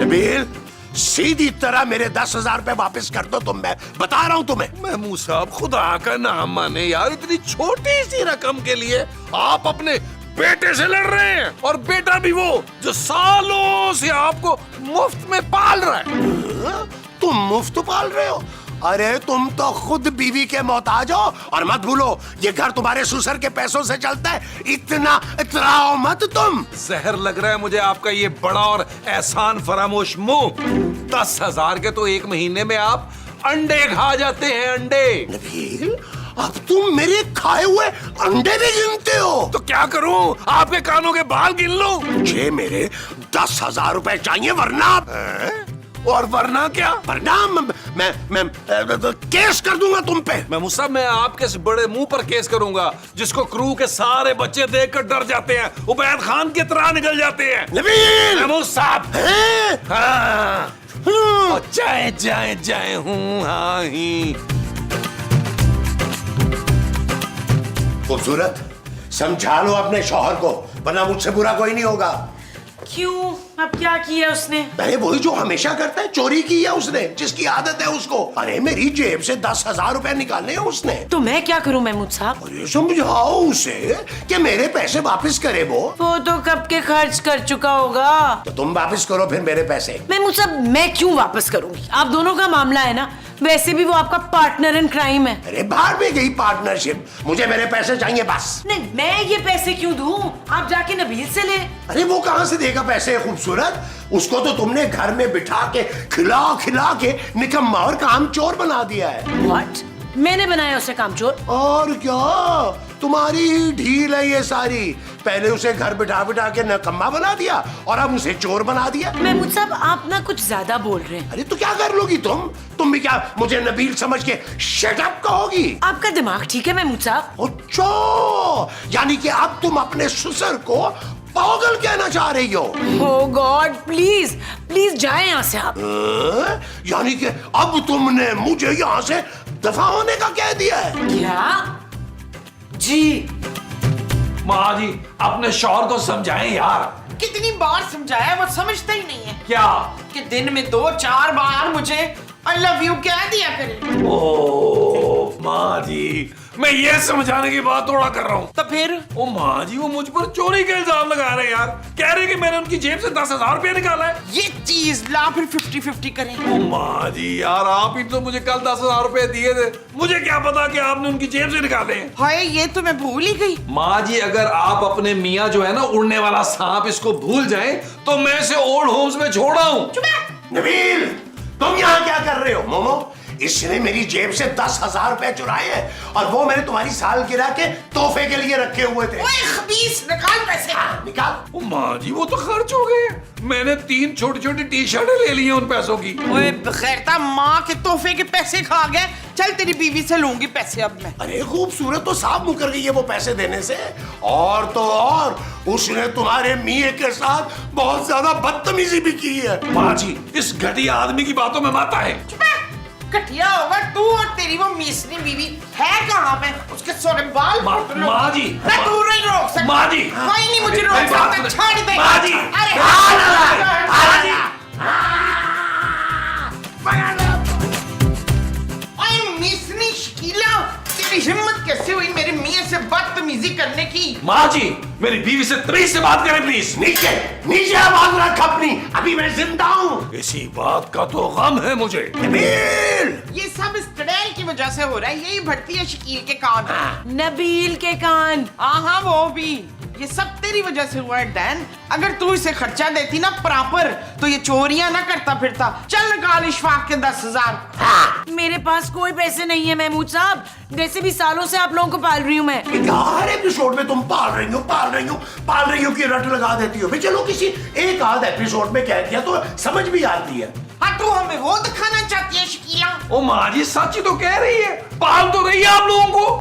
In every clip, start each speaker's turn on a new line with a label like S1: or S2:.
S1: नबील, सीधी तरह मेरे 10,000 रुपए वापस कर दो तुम, मैं बता रहा हूँ तुम्हें।
S2: महमूद साहब खुदा का नाम माने यार, इतनी छोटी सी रकम के लिए आप अपने बेटे से लड़ रहे हैं, और बेटा भी वो जो सालों से आपको मुफ्त में पाल रहा है।
S1: तुम मुफ्त पाल रहे हो? अरे तुम तो खुद बीवी के मोहताज हो, और मत भूलो ये घर तुम्हारे ससुर के पैसों से चलता है। इतना इतराओ मत तुम।
S2: जहर लग रहा है मुझे आपका ये बड़ा और एहसान फरामोश मुंह। 10,000 के तो एक महीने में आप अंडे खा जाते हैं, अंडे।
S1: नबील, अब तुम मेरे खाए हुए अंडे भी गिनते हो?
S2: तो क्या करूं, आपके कानों के बाल गिन लूं?
S1: मुझे मेरे 10,000 रुपए चाहिए, वरना
S2: और वरना क्या?
S1: वरना मैं केस कर दूंगा तुम पे।
S2: महमूद साहब, मैं आपके इस बड़े मुंह पर केस करूंगा जिसको क्रू के सारे बच्चे देखकर डर जाते हैं, उबैद खान की तरह निकल जाते हैं।
S1: नबील!
S2: महमूद साहब, हाँ, जाए जाए जाए हूँ, हाँ ही।
S1: खूबसूरत, समझा लो अपने शौहर को, वरना मुझसे बुरा कोई नहीं होगा।
S3: क्यों? अब क्या किया उसने?
S1: अरे वही जो हमेशा करता है, चोरी की है उसने, जिसकी आदत है उसको। अरे मेरी जेब से 10,000 रुपए निकालने हैं उसने।
S3: तो मैं क्या करूं महमूद साहब?
S1: अरे समझाओ उसे कि मेरे पैसे वापस करे वो
S3: तो कब के खर्च कर चुका होगा।
S1: तो तुम वापस करो फिर मेरे पैसे।
S3: महमूद साहब, मैं क्यों वापस करूंगी? आप दोनों का मामला है ना, वैसे भी वो आपका पार्टनर इन क्राइम है।
S1: अरे बाहर में गई पार्टनरशिप, मुझे मेरे पैसे चाहिए बस।
S3: नहीं, मैं ये पैसे क्यों दूं? आप जाके नबील से ले।
S1: अरे वो कहाँ से देगा पैसे खूबसूरत? उसको तो तुमने घर में बिठा के खिला खिला के निकम्मा और कामचोर बना दिया है।
S3: व्हाट? मैंने बनाया उसे कामचोर?
S1: और क्या, तुम्हारी ही ढील है ये सारी। पहले उसे घर बिठा बिठा के निकम्मा बना दिया, और अब उसे चोर बना दिया।
S3: महमूद साहब, आप ना कुछ ज्यादा बोल रहे हैं।
S1: अरे तो क्या कर लोगी तुम भी क्या मुझे नबील समझ के शट अप कहोगी?
S3: आपका दिमाग ठीक है महमूद साहब?
S1: अच्छा, यानी कि अब तुम अपने ससुर को पागल कहना चाह रही हो?
S3: ओह गॉड, प्लीज प्लीज जाए यहाँ से आप।
S1: यानी कि अब तुमने मुझे यहाँ से दफा होने का कह दिया है?
S3: क्या? जी।
S2: माँ जी, अपने शौहर को समझाएं यार।
S4: कितनी बार समझाया, वो समझता ही नहीं है।
S2: क्या?
S4: कि दिन में 2-4 बार मुझे आई लव यू कह दिया करे।
S2: ओ माँ जी, मैं ये समझाने की बात थोड़ा कर रहा हूँ।
S4: तो फिर?
S2: ओ माँ जी, वो मुझ पर चोरी का इल्जाम लगा रहे हैं यार। कह रहे कि मैंने उनकी जेब से 10,000 रुपया निकाला है।
S4: ये चीज ला, फिर 50-50 करें।
S2: ओ माँ जी यार, आप ही तो मुझे कल 10,000 रुपए दिए थे, मुझे क्या पता कि आपने उनकी जेब से निकाले हैं।
S4: हाय, ये तो मैं भूल ही गई।
S2: माँ जी, अगर आप अपने मियाँ जो है ना उड़ने वाला सांप, इसको भूल जाएं तो मैं इसे ओल्ड होम्स में छोड़ा हूँ।
S1: नबील, तुम यहाँ क्या कर रहे हो? मोमो, इसने मेरी जेब से 10,000 रुपए चुराए हैं, और वो मैंने तुम्हारी सालगिरह के तोहफे के लिए रखे हुए थे।
S4: ओए खबीस, निकाल पैसे।
S1: निकाल।
S2: ओ माँ जी, वो तो खर्च हो गए। मैंने 3 छोटी छोटी टी-शर्टें ले ली हैं उन पैसों की।
S4: ओए बखैरता, माँ के तोहफे के पैसे खा गए। चल तेरी बीवी से लूंगी पैसे अब मैं।
S1: अरे खूबसूरत तो साफ मुकर गई है वो पैसे देने से, और तो और उसने तुम्हारे मियाँ के साथ बहुत ज्यादा बदतमीजी भी की है।
S2: माँ जी, इस घटिया आदमी की बातों में मत आए।
S4: घटिया होगा तू, और तेरी वो मिसनी बीवी है कहाँ पे? उसके सोने बाल
S2: माँ जी,
S4: मैं तू नहीं रोक सकता।
S2: माँ जी,
S4: कोई नहीं मुझे रोक
S2: मेरी बात
S4: सकता।
S2: सुनो।
S4: छोड़ दे
S2: माँ जी,
S4: अरे ओए मिसनी शकीला, तेरी हिम्मत कैसे हुई मेरे मियाँ से बदतमीजी करने की?
S2: माँ जी, मेरी बीवी से तमीज से बात करें प्लीज।
S1: नीचे नीचे आवाज रख अपनी, अभी मैं जिंदा हूँ।
S2: इसी बात का तो गम है मुझे।
S1: नबील,
S4: ये सब इस टड़ैल की वजह से हो रहा है। यही भटती है शकील के कान।
S3: नबील के कान।
S4: हाँ, वो भी। ये सब तेरी वजह से हुआ है डैन। अगर तू इसे खर्चा देती ना प्रॉपर, तो ये चोरियां ना करता फिरता। चल निकाल इशफाक के 10,000।
S3: मेरे पास कोई पैसे नहीं है महमूद साहब, वैसे भी सालों से आप लोगों को पाल रही हूँ मैं।
S1: हर एपिसोड में तुम पाल रही हो की रट लगा देती हो। चलो किसी एक आध एपिसोड में कह दिया तो समझ भी आती है।
S4: हाँ, तू हमें वो दिखाना चाहती है शकीला?
S2: ओ माँ जी, सच ही तो कह रही है, पाल तो रही है आप लोगों को।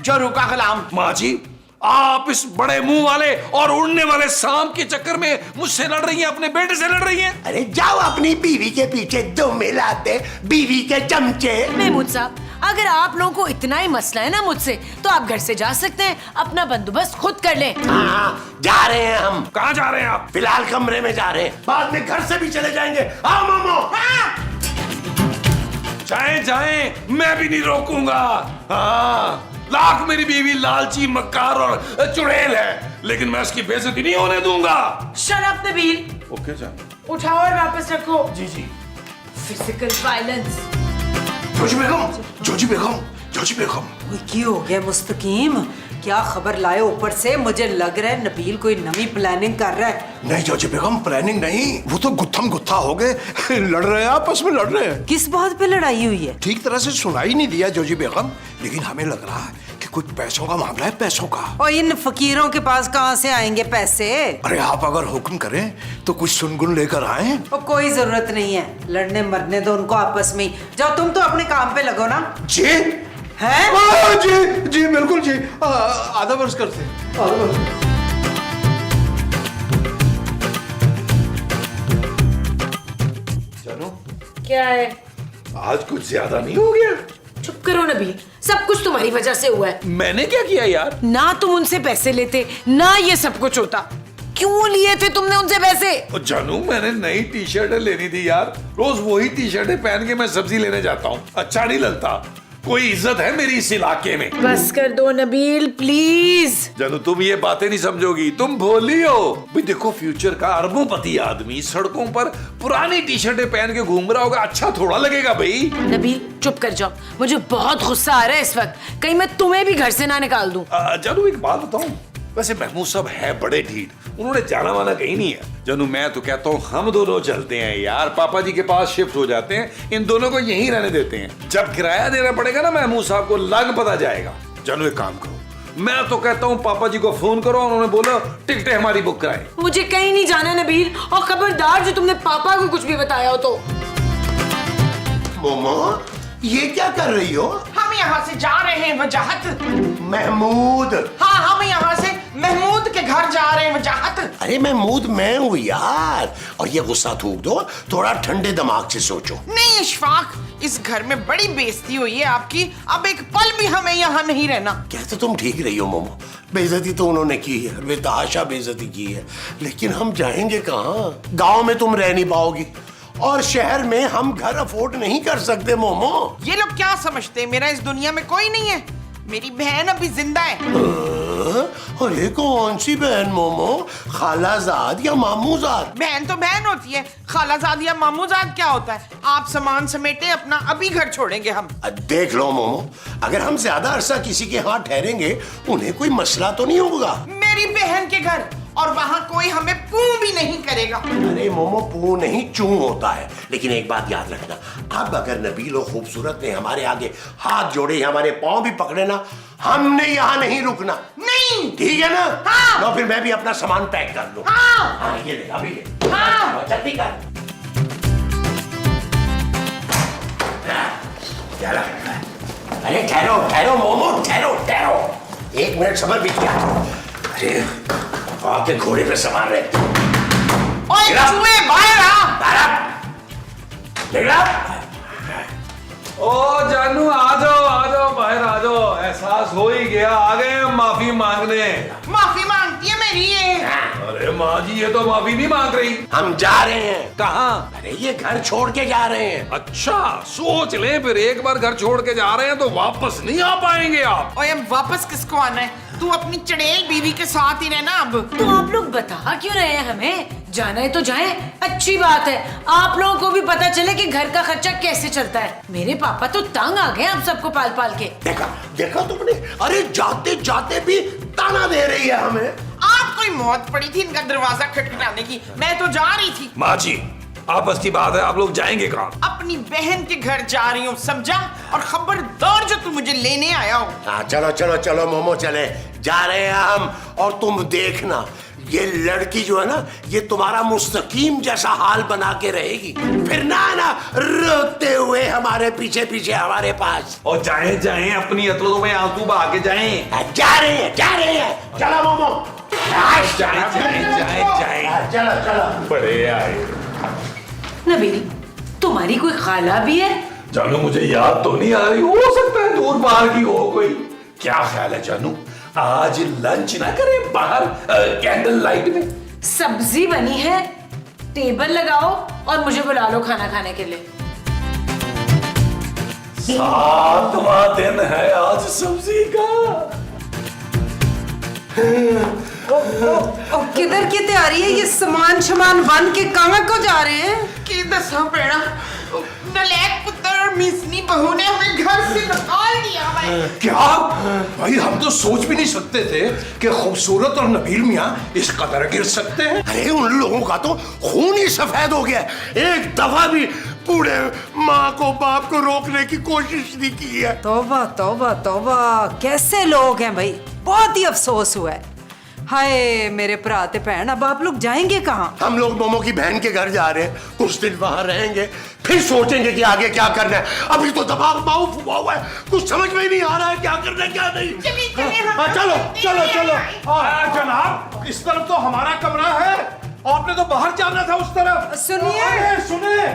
S4: जो रुका गुलाम।
S2: माँ जी, आप इस बड़े मुंह वाले और उड़ने वाले सांप के चक्कर में मुझसे लड़ रही हैं, अपने बेटे से लड़ रही हैं।
S1: अरे जाओ अपनी बीवी के पीछे दुम मिलाते बीवी के चमचे।
S3: महमूद साहब, अगर आप लोगों को इतना ही मसला है ना मुझसे, तो आप घर से जा सकते हैं, अपना बंदोबस्त खुद कर लें।
S1: हाँ, जा रहे हैं हम।
S2: कहाँ जा रहे हैं आप?
S1: फिलहाल कमरे में जा रहे हैं, बाद में घर से भी चले जाएंगे। आओ मोमो।
S2: जाएं जाएं, मैं भी नहीं रोकूंगा। हाँ, लाख मेरी बीवी लालची, मक्कार और चुड़ैल है, लेकिन मैं उसकी बेइज्जती नहीं होने दूंगा।
S3: शट अप नबील,
S2: ओके जान।
S3: उठाओ और वापस रखो।
S2: जी जी।
S3: Physical violence.
S1: जोजी बेगम, जोजी बेगम, जोजी बेगम।
S5: की हो गया मुस्तकीम? क्या खबर लाए ऊपर से? मुझे लग रहा है नबील कोई नवी प्लानिंग कर रहा है।
S1: नहीं जोजी बेगम, प्लानिंग नहीं, वो तो गुत्थम गुत्था हो गए। लड़ रहे हैं, आपस में लड़ रहे हैं।
S5: किस बात पे लड़ाई हुई है?
S1: ठीक तरह से सुनाई नहीं दिया जोजी बेगम, लेकिन हमें लग रहा है कि कुछ पैसों का मामला है, पैसों का।
S5: और इन फकीरों के पास कहाँ से आएंगे पैसे?
S1: अरे आप अगर हुक्म करें तो कुछ सुनगुन लेकर आए।
S5: और कोई जरूरत नहीं है, लड़ने मरने दो उनको आपस में। जाओ तुम तो अपने काम पे लगो ना।
S1: जी
S5: है?
S1: जी जी बिल्कुल जी, आधा वर्ष करते हैं, आधा वर्ष।
S2: जानू,
S3: क्या है?
S2: आज कुछ ज्यादा नहीं हो गया?
S3: चुप करो नबील, सब कुछ तुम्हारी वजह से हुआ है।
S2: मैंने क्या किया यार?
S3: ना तुम उनसे पैसे लेते, ना ये सब कुछ होता। क्यों लिए थे तुमने उनसे पैसे?
S2: जानू, मैंने नई टी शर्टें लेनी थी यार। रोज वही टी शर्टें पहन के मैं सब्जी लेने जाता हूँ, अच्छा नहीं लगता। कोई इज्जत है मेरी इस इलाके में?
S3: बस कर दो नबील प्लीज।
S2: जानू, तुम ये बातें नहीं समझोगी, तुम भोली हो। भाई देखो, फ्यूचर का अरबोंपति आदमी सड़कों पर पुरानी टी शर्टें पहन के घूम रहा होगा, अच्छा थोड़ा लगेगा भाई।
S3: नबील चुप कर जाओ, मुझे बहुत गुस्सा आ रहा है इस वक्त, कहीं मैं तुम्हें भी घर से ना निकाल दूं।
S2: जानू, एक बात बताऊं, वैसे महमूद साहब है बड़े ढीठ, उन्होंने जाना वाना कहीं नहीं है। जानू, मैं तो कहता हूँ हम दोनों चलते हैं यार, पापा जी के पास शिफ्ट हो जाते हैं, इन दोनों को यहीं रहने देते हैं। जब किराया देना पड़ेगा ना महमूद साहब को, लग पता जाएगा। जानू, एक काम करो, मैं तो कहता हूँ पापा जी को फोन करो, उन्होंने बोला टिकटें हमारी बुक कराएं।
S3: मुझे कहीं नहीं जाना नबील, और खबरदार जो तुमने पापा को कुछ भी बताया हो तो।
S1: मोमो, ये क्या कर रही हो?
S4: हम यहाँ से जा रहे हैं वजाहत।
S1: महमूद।
S4: हाँ, हम यहाँ से महमूद के घर जा रहे हैं वजाहत।
S1: अरे महमूद मैं हूँ यार, और ये गुस्सा थूक दो, थोड़ा ठंडे दिमाग से सोचो।
S4: नहीं इशफाक, इस घर में बड़ी बेइज्जती हुई है आपकी, अब एक पल भी हमें यहाँ नहीं रहना।
S1: कहते तुम ठीक रही हो मोमो, बेइज्जती तो उन्होंने की है, बेतहाशा बेइज्जती की है, लेकिन हम जाएंगे कहाँ? गांव में तुम रह नहीं पाओगी, और शहर में हम घर अफोर्ड नहीं कर सकते मोमो।
S4: ये लोग क्या समझते हैं, मेरा इस दुनिया में कोई नहीं है? मेरी बहन अभी जिंदा है।
S1: अरे कौन सी बहन मोमो? खालाजाद या मामूजाद?
S4: बहन तो बहन होती है, खालाजाद या मामूजाद क्या होता है? आप सामान समेटे अपना, अभी घर छोड़ेंगे हम।
S1: देख लो मोमो, अगर हम ज्यादा अरसा किसी के यहाँ ठहरेंगे, उन्हें कोई मसला तो नहीं होगा।
S4: मेरी बहन के घर, और वहाँ कोई हमें पू भी नहीं करेगा।
S1: अरे मोमो, पू नहीं चू होता है, लेकिन एक बात याद रखना, अब अगर नबील और खूबसूरत ने हमारे आगे हाथ जोड़े, हमारे पांव भी पकड़े ना, हमने यहाँ नहीं रुकना।
S4: नहीं,
S1: ठीक है ना?
S4: हाँ।
S1: लो फिर मैं भी अपना सामान पैक कर लूं।
S4: हाँ।
S1: हाँ, ये ले अभी ले।
S4: हाँ।
S1: जल्दी कर। चलो। अरे ठहरो ठहरो मोमो, ठहरो ठहरो, एक मिनट सबर भी किया। अरे आपके घोड़े पे सवार रहे।
S4: ओए चूहे बाहर आ।
S2: ओ जानू, आ जाओ बाहर आ जाओ, एहसास हो ही गया, आ गए हम माफी मांगने।
S4: माफी मांगती है मेरी ये।
S2: अरे माँ जी, ये तो माफी नहीं मांग रही।
S1: हम जा रहे हैं।
S2: कहाँ?
S1: अरे ये घर छोड़ के जा रहे हैं।
S2: अच्छा, सोच ले, फिर एक बार घर छोड़ के जा रहे हैं तो वापस नहीं आ पाएंगे आप।
S4: ओए अब वापस किसको आना है? तू अपनी चड़ेल बीवी के साथ ही रहना अब।
S3: तो आप लोग बता क्यों रहे हैं हमें? जाना है तो जाएं, अच्छी बात है, आप लोगों को भी पता चले कि घर का खर्चा कैसे चलता है। मेरे पापा तो तंग आ गए आप सबको पाल पाल के।
S1: देखा देखा तुमने? अरे जाते जाते भी ताना दे रही है हमें।
S4: आप कोई मौत पड़ी थी इनका दरवाजा खटखटाने की, मैं तो जा रही थी।
S2: माँ जी, आपस की बात है, आप लोग जाएंगे कहाँ?
S4: अपनी बहन के घर जा रही हूँ, समझा? और खबरदार जो तू मुझे लेने आया हो।
S1: हाँ चलो चलो चलो मोमो, चले जा रहे हैं हम। और तुम देखना, ये लड़की जो है ना, ये तुम्हारा मुस्तकीम जैसा हाल बना के रहेगी, फिर ना रोते हुए हमारे पीछे पीछे हमारे पास।
S2: और जाएं जाएं, अपनी अतलों में आंसू बहा के जाएं।
S1: जा रहे हैं, चलो मोमो।
S2: जाएं।
S1: चलो चलो।
S2: बड़े आए।
S3: नबील, तुम्हारी कोई खाला भी है?
S2: जानू, मुझे याद तो नहीं आ रही, हो सकता जरूर बाहर की हो कोई। क्या ख्याल है जानू, आज लंच ना करें बाहर कैंडल लाइट में?
S3: सब्जी बनी है, टेबल लगाओ और मुझे बुला लो खाना खाने के लिए।
S2: 7वां दिन है आज सब्जी का।
S5: और किधर की तैयारी है? ये सामान बन के कहाँ को जा रहे हैं?
S4: की दसा पेड़ा, नलायक पुत्र और मिसनी बहू ने हमें घर से निकाल दिया भाई।
S6: क्या भाई, हम तो सोच भी नहीं सकते थे कि खूबसूरत और नबील मियाँ इस कदर गिर सकते हैं।
S1: अरे उन लोगों का तो खून ही सफेद हो गया है। एक दफा भी बूढ़े माँ को बाप को रोकने की कोशिश नहीं की है।
S5: तौबा तौबा तौबा, कैसे लोग हैं भाई, बहुत ही अफसोस हुआ है। हाय मेरे भरा ते भैन, अब आप लोग जाएंगे कहाँ?
S1: हम लोग मोमो की बहन के घर जा रहे हैं, कुछ दिन वहां रहेंगे, फिर सोचेंगे कि आगे क्या करना है। अभी तो दिमाग माउफ हुआ है, कुछ समझ में नहीं आ रहा है क्या करना है क्या नहीं।
S6: चलो चलो चलो। जनाब, इस तरफ तो हमारा कमरा है, आपने तो बाहर जाना था उस तरफ।
S5: सुनिए,
S6: सुनिए,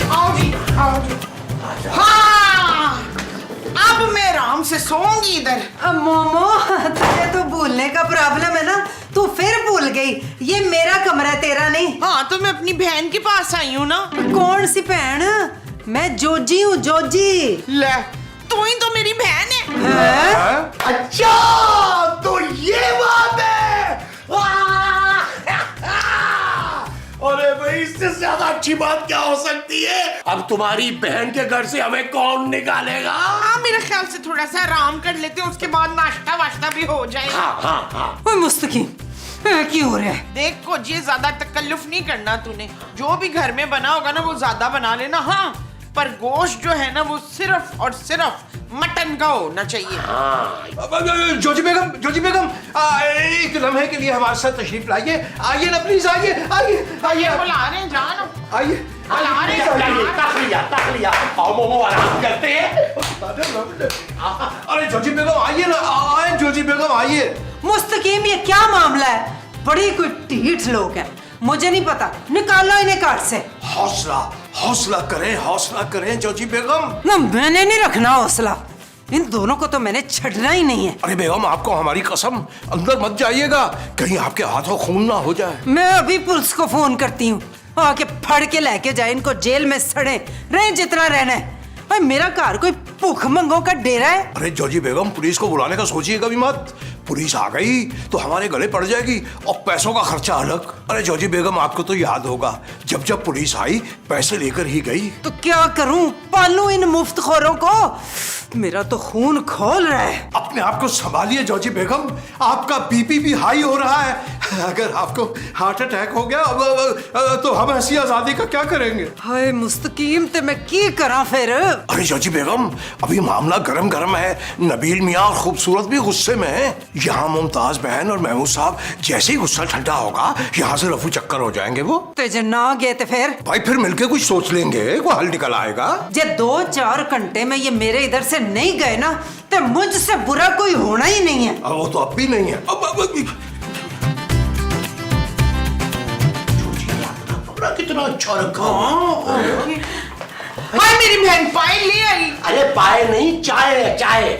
S4: आओ जी, आओ जी। हाँ, अब मैं आराम से सोऊंगी इधर।
S5: मोमो, तुझे तो भूलने का प्रॉब्लम है ना, तू फिर भूल गई। ये मेरा कमरा है, तेरा नहीं।
S4: हाँ, तो मैं अपनी बहन के पास आई हूँ ना।
S5: कौन सी बहन? मैं जोजी हूँ, जोजी।
S4: ले, तू ही तो मेरी बहन है।
S5: हैं?
S1: अच्छा तो ये बात है। अरे भाई, इससे ज्यादा अच्छी बात क्या हो सकती है। अब तुम्हारी बहन के घर से हमें कौन निकालेगा?
S4: हाँ, मेरे ख्याल से थोड़ा सा आराम कर लेते हैं, उसके बाद नाश्ता वाश्ता भी हो जाएगा।
S1: हाँ हाँ हाँ।
S5: ओए मुस्तकीम, क्यों हो रहा है?
S4: देख को जी, ज्यादा तकल्लुफ नहीं करना तूने। जो भी घर में बना होगा ना वो ज्यादा बना लेना। हाँ, पर गोश्त जो है ना वो सिर्फ और सिर्फ मटन का होना चाहिए।
S6: जोजी बेगम, एक लम्हे के लिए हमारे साथ तशरीफ लाइए। आइए ना प्लीज, आइए आइए आइए।
S4: बुला रहे हैं, जानो।
S6: आइए।
S1: तखलिया आओ मोमो, आराम करते हैं।
S6: अरे जोजी बेगम आइए ना, आए जोजी बेगम आइए।
S5: मुस्तकीम, ये क्या मामला है? बड़ी कोई ढीठ लोग हैं, मुझे नहीं पता, निकालो इन्हें घर से।
S6: हौसला करें जोजी बेगम।
S5: ना, मैंने नहीं रखना हौसला, इन दोनों को तो मैंने छड़ना ही नहीं है।
S6: अरे बेगम, आपको हमारी कसम, अंदर मत जाइएगा, कहीं आपके हाथों खून ना हो जाए।
S5: मैं अभी पुलिस को फोन करती हूँ, आके फड़ के लेके जाए इनको, जेल में सड़े रहे जितना रहना है। भाई, मेरा घर कोई भूखमंगों का डेरा है?
S6: अरे जोजी बेगम, पुलिस को बुलाने का सोचिएगा भी मत। पुलिस आ गई तो हमारे गले पड़ जाएगी और पैसों का खर्चा अलग। अरे जोजी बेगम, आपको तो याद होगा, जब पुलिस आई पैसे लेकर ही गई।
S5: तो क्या करूं, पालूं इन मुफ्तखोरों को? मेरा तो खून खोल रहा है।
S6: अपने आप को संभालिए जोजी बेगम, आपका बीपी भी हाई हो रहा है। अगर आपको हार्ट अटैक हो गया तो हम ऐसी आजादी का क्या करेंगे?
S5: हाय मुस्तकीम, ते मैं की करा फिर?
S6: अरे जोजी बेगम, अभी मामला गरम गरम है। नबील मियाँ और खूबसूरत भी गुस्से में हैं। यहाँ मुमताज बहन और महमूद साहब, जैसे ही गुस्सा ठंडा होगा यहाँ से रफू चक्कर हो जाएंगे वो।
S5: तुझे ना गए तो फिर?
S6: भाई फिर मिलके कुछ सोच लेंगे, कोई हल निकल आएगा।
S5: जे 2-4 घंटे में ये मेरे इधर से नहीं गए ना, तो मुझसे बुरा कोई होना ही नहीं है।
S6: वो तो अब भी नहीं है।
S1: कितना अच्छा रखा।
S4: हाय, मेरी बहन पाए ले आई।
S1: अरे पाए नहीं, चाय है चाय।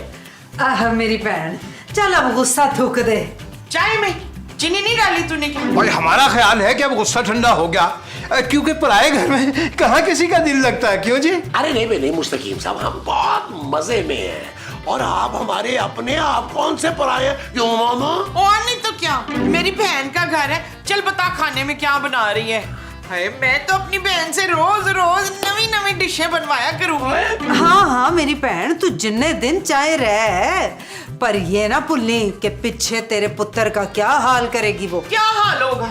S5: आह मेरी बहन, चल अब गुस्सा थूक दे।
S4: चाय में चीनी नहीं डाली तूने क्या?
S6: भाई हमारा ख्याल है कि अब गुस्सा ठंडा हो गया, क्योंकि पराए घर में कहाँ किसी का दिल लगता है, क्यों जी?
S1: अरे नहीं मुस्तकीम साहब, हम बहुत मजे में हैं और आप हमारे अपने। आप कौन से पराए हैं? क्यों मामा?
S4: और नहीं तो क्या, मेरी बहन का घर है। चल बता, खाने में क्या बना रही है? हाय, मैं तो अपनी बहन से रोज रोज नवी नवी डिशें बनवाया करूंगी।
S5: हाँ मेरी बहन, तू जिन्ने दिन चाहे रह, पर ये ना भूलनी कि पीछे तेरे पुत्र का क्या हाल करेगी वो।
S4: क्या हाल होगा?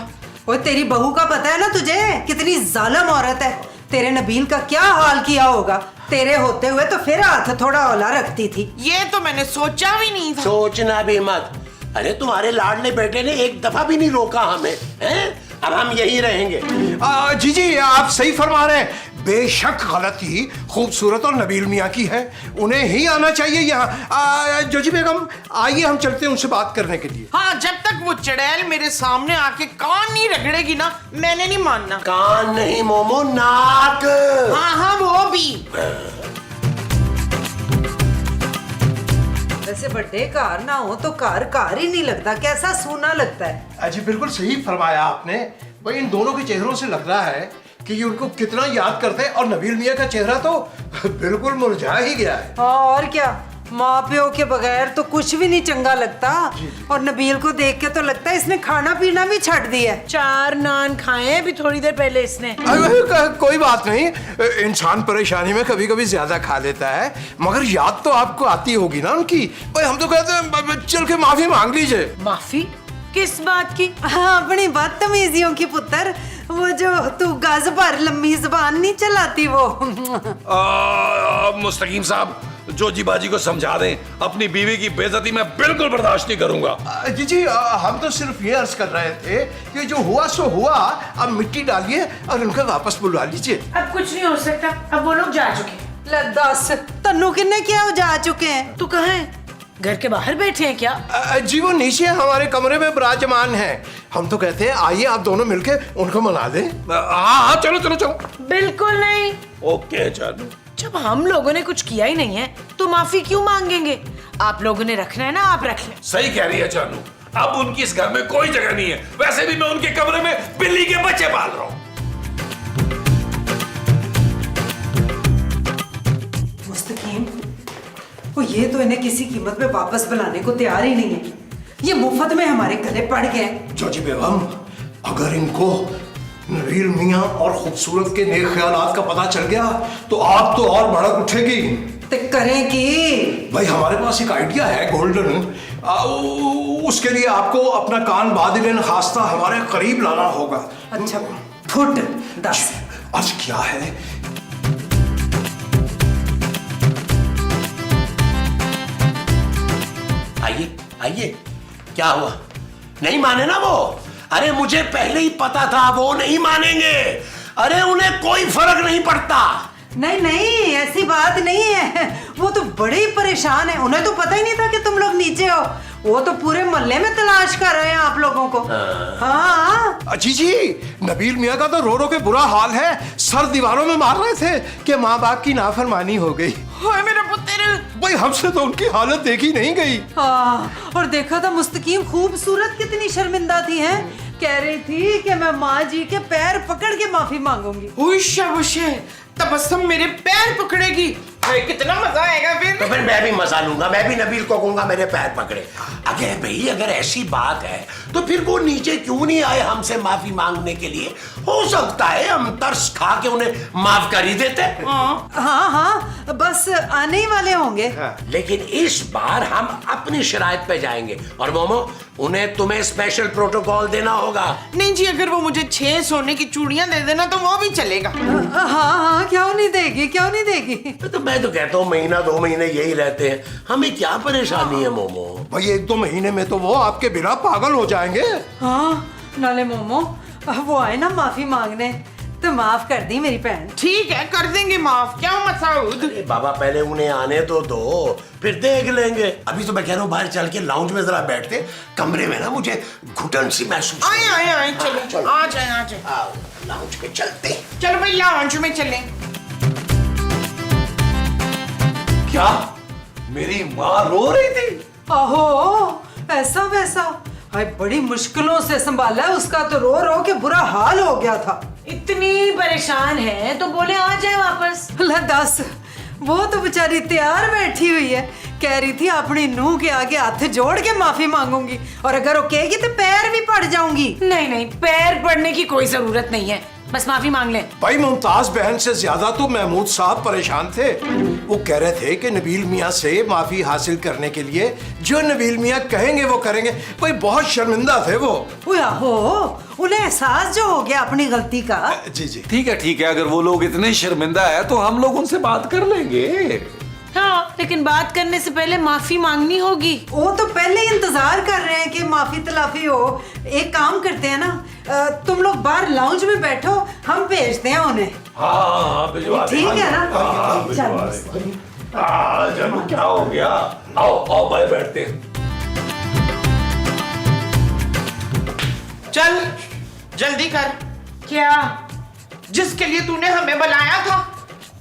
S5: वो तेरी बहू का पता है ना तुझे, कितनी जालिम औरत है। तेरे नबील का क्या हाल किया होगा, तेरे होते हुए तो फिर हाथ थोड़ा औला रखती थी।
S4: ये तो मैंने सोचा भी नहीं था।
S1: सोचना भी मत। अरे तुम्हारे लाडले बेटे ने एक दफा भी नहीं रोका हमें, हैं? अब हम यही रहेंगे।
S6: जी आप सही फरमा रहे हैं। बेशक गलती खूबसूरत और नबील मियाँ की है, उन्हें ही आना चाहिए यहाँ। जोजी बेगम आइए, हम चलते हैं उनसे बात करने के लिए।
S4: हाँ, जब तक वो चड़ैल मेरे सामने आके कान नहीं रगड़ेगी ना, मैंने नहीं मानना।
S1: कान नहीं मोमो, नाक।
S4: हाँ वो भी।
S5: वैसे बड़े कार ना हो तो कार ही नहीं लगता, कैसा सूना लगता है।
S6: अजी बिल्कुल सही फरमाया आपने। भाई इन दोनों के चेहरों से लग रहा है कि ये उनको कितना याद करते हैं, और नबील मियाँ का चेहरा तो बिल्कुल मुरझा ही गया है।
S5: हाँ और क्या, माँ प्यो के बगैर तो कुछ भी नहीं चंगा लगता। और नबील को देख के तो लगता है इसने खाना पीना भी छੱਡ दिया है।
S3: 4 नान खाए अभी थोड़ी देर पहले इसने।
S6: कोई बात नहीं, इंसान परेशानी में कभी कभी ज्यादा खा लेता है, मगर याद तो आपको आती होगी ना उनकी। भाई हम तो कहते हैं चल के माफी मांग लीजिए।
S3: माफी किस बात की?
S5: हाँ, अपनी बदतमीजियों की पुत्र, वो जो तू गज भर लंबी जबान नहीं चलाती वो।
S2: मुस्तकीम साहब, जोजी बाजी को समझा दें, अपनी बीवी की बेइज्जती मैं बिल्कुल बर्दाश्त नहीं करूंगा।
S6: जी हम तो सिर्फ ये अर्ज कर रहे थे कि जो हुआ सो हुआ, अब मिट्टी डालिए और उनको वापस बुलवा लीजिए।
S3: अब कुछ नहीं हो सकता, अब वो लोग जा चुके हैं।
S5: ले दस, तन्नू किन्ने क्या जा चुके हैं?
S3: तू कहाँ है? घर के बाहर बैठे हैं क्या?
S6: जी वो नीचे हमारे कमरे में विराजमान है। हम तो कहते हैं आइए आप दोनों मिलके उनको मना दें।
S2: हाँ चलो चलो चलो।
S3: बिल्कुल नहीं।
S2: ओके चलो।
S3: जब हम लोगों ने कुछ किया ही नहीं है तो माफी क्यों मांगेंगे? आप लोगों ने रखना है ना, आप रख लें।
S2: सही कह रही है जानू, अब उनकी इस घर में कोई जगह नहीं है। वैसे भी मैं उनके कमरे में बिल्ली के बच्चे पाल रहा हूँ।
S5: मुस्तकीम, वो ये तो इन्हें किसी कीमत पे वापस बुलाने को तैयार ही नहीं है। ये मुफ्त में हमारे गले पड़ गए।
S6: जोजी बेगम, अगर इनको नबील मियाँ और खूबसूरत के नेक ख्यालात का पता चल गया तो आग तो और भड़क उठेगी।
S5: तो करें कि
S6: भाई हमारे पास एक आइडिया है गोल्डन। उसके लिए आपको अपना कान बादिल खास्ता हमारे करीब लाना होगा।
S5: अच्छा फुट 10
S6: आज क्या है?
S1: आइए आइए, क्या हुआ? नहीं माने ना वो? अरे मुझे पहले ही पता था वो नहीं मानेंगे। अरे उन्हें कोई फर्क नहीं पड़ता।
S5: नहीं नहीं, ऐसी बात नहीं है। वो तो बड़े ही परेशान है, उन्हें तो पता ही नहीं था कि तुम लोग नीचे हो। वो तो पूरे मोहल्ले में तलाश कर रहे हैं आप लोगों को। हाँ
S6: जी नबील मियाँ का तो रो रो के बुरा हाल है। सर दीवारों में मार रहे थे कि माँ बाप की नाफरमानी हो गई।
S4: हाय मेरा पुत्र।
S6: भाई हमसे तो उनकी हालत देखी नहीं गई।
S5: हाँ, और देखा था मुस्तकीम खूबसूरत कितनी शर्मिंदा थी हैं। कह रही थी कि मैं माँ जी के पैर पकड़ के माफी मांगूंगी।
S4: तबस्सुम मेरे पैर पकड़ेगी। कितना मजा आएगा फिर।
S1: तो फिर मैं भी मजा लूंगा, मैं भी नबील को कहूंगा मेरे पैर पकड़े। अगर भाई अगर ऐसी बात है तो फिर वो नीचे क्यों नहीं आए हमसे माफी मांगने के लिए? हो सकता है हम तरस खा के उन्हें माफ कर ही देते।
S5: हाँ, बस आने ही वाले होंगे।
S1: लेकिन इस बार हम अपनी शराइत पे जाएंगे। और मोमो, उन्हें तुम्हें स्पेशल प्रोटोकॉल देना होगा।
S4: नहीं जी, अगर वो मुझे 6 सोने की चूड़ियां दे देना तो वो भी चलेगा।
S5: हाँ, क्यों नहीं देगी, क्यों नहीं देगी।
S1: तो मैं तो कहता हूँ महीना 2 महीने यही रहते हैं, हमें क्या परेशानी है मोमो?
S6: भाई 1-2 महीने में तो वो आपके बिना पागल हो जाएंगे।
S5: हाँ नाले मोमो, वो आए ना माफी मांगने तो माफ कर दी मेरी बहन।
S4: ठीक है, कर देंगे माफ। क्या मसऊद?
S1: अरे बाबा पहले उन्हें आने तो दो, फिर देख लेंगे। अभी तो मैं कह रहा हूँ बाहर चल के लाउंज में जरा बैठते। कमरे में ना मुझे घुटन सी महसूस।
S4: आए चलो, आ जाए।
S1: आओ लाउंज पे चलते।
S4: चलो भाई लाउंज में चलें।
S2: क्या मेरी माँ रो रही थी?
S5: आहो, ऐसा वैसा? हाय, बड़ी मुश्किलों से संभाला है उसका तो रो रो के बुरा हाल हो गया था।
S3: इतनी परेशान है तो बोले आ जाए वापस।
S5: ले दस, वो तो बेचारी तैयार बैठी हुई है। कह रही थी अपनी नूह के आगे हाथ जोड़ के माफी मांगूंगी, और अगर वो कहेगी तो पैर भी पड़ जाऊंगी।
S3: नहीं, पैर पड़ने की कोई जरूरत नहीं है, बस माफी मांग ले।
S6: भाई मुमताज बहन से ज्यादा तो महमूद साहब परेशान थे। वो कह रहे थे कि नबील मियाँ से माफी हासिल करने के लिए जो नबील मियाँ कहेंगे वो करेंगे। भाई बहुत शर्मिंदा थे वो।
S5: हो, उन्हें एहसास जो हो गया अपनी गलती का।
S6: जी
S2: ठीक है, अगर वो लोग इतने शर्मिंदा है तो हम लोग उनसे बात कर लेंगे।
S3: हाँ, लेकिन बात करने से पहले माफी मांगनी होगी।
S5: वो तो पहले ही इंतजार कर रहे हैं कि माफी तलाफी हो। एक काम करते हैं ना, तुम लोग बाहर लाउंज में बैठो, हम भेजते हैं उन्हें।
S2: हाँ भिजवा दे।
S5: ठीक है ना?
S2: चलो क्या हो गया? आओ भाई बैठते हैं।
S4: चल जल्दी कर।
S3: क्या?
S4: जिसके लिए तूने हमें बुलाया था,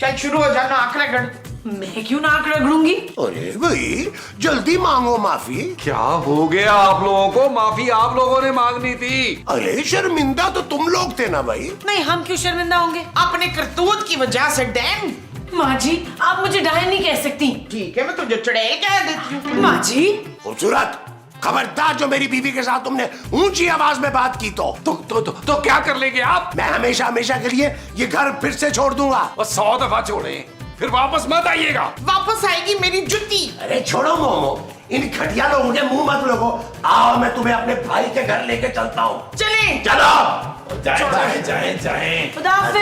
S4: चल शुरू हो जा। नाक रगड़।
S3: मैं क्यों नाक रगड़ूंगी?
S1: अरे भाई जल्दी मांगो माफी।
S2: क्या हो गया आप लोगों को? माफी आप लोगों ने मांगनी थी।
S1: अरे शर्मिंदा तो तुम लोग थे ना भाई।
S3: नहीं, हम क्यों शर्मिंदा होंगे?
S4: अपने करतूत की वजह से डैन।
S3: माँ जी, आप मुझे डायन नहीं कह सकती।
S4: ठीक है, मैं तुझे चुड़ैल कह देती हूँ।
S3: माँ जी,
S1: खूबसूरत, खबरदार जो मेरी बीवी के साथ तुमने ऊंची आवाज में बात की
S2: तो क्या कर लेंगे आप?
S1: मैं हमेशा हमेशा के लिए ये घर फिर से छोड़ दूंगा।
S2: बस 100 दफा छोड़े, फिर वापस मत आइएगा।
S4: वापस आएगी मेरी जुत्ती।
S1: अरे छोड़ो मोमो, इन घटिया लोगों के मुंह मत लगो। आओ मैं तुम्हें अपने भाई के घर लेके चलता हूँ।
S4: चले
S1: चलो
S2: जाए जाए जाए
S3: खुदा हाफिज।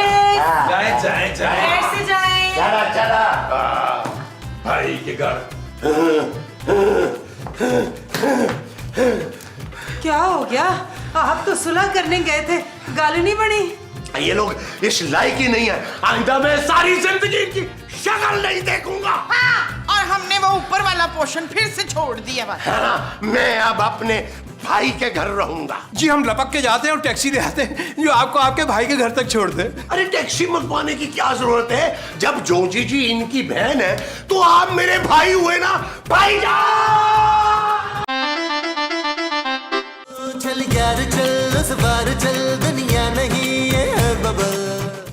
S2: जाए जाए जाए
S3: कैसे जाएं?
S1: चला चला।
S2: भाई के घर।
S5: क्या हो गया? आप तो सुलह करने गए थे, गाली नहीं बनी?
S1: ये लोग इस लायक ही नहीं है। आइंदा मैं सारी जिंदगी इनकी शक्ल नहीं देखूंगा।
S4: हाँ, और हमने वो ऊपर वाला पोर्शन फिर से छोड़ दिया।
S1: है ना? मैं अब अपने भाई के घर रहूंगा।
S6: जी हम लपक के जाते हैं और टैक्सी ले आते हैं जो आपको आपके भाई के घर तक छोड़ दे।
S1: अरे टैक्सी मंगवाने की क्या जरूरत है? जब जोजी जी इनकी बहन है तो आप मेरे भाई हुए ना भाईजान।
S7: चल यार चल, उस बार चल, दुनिया नहीं ये है बबल।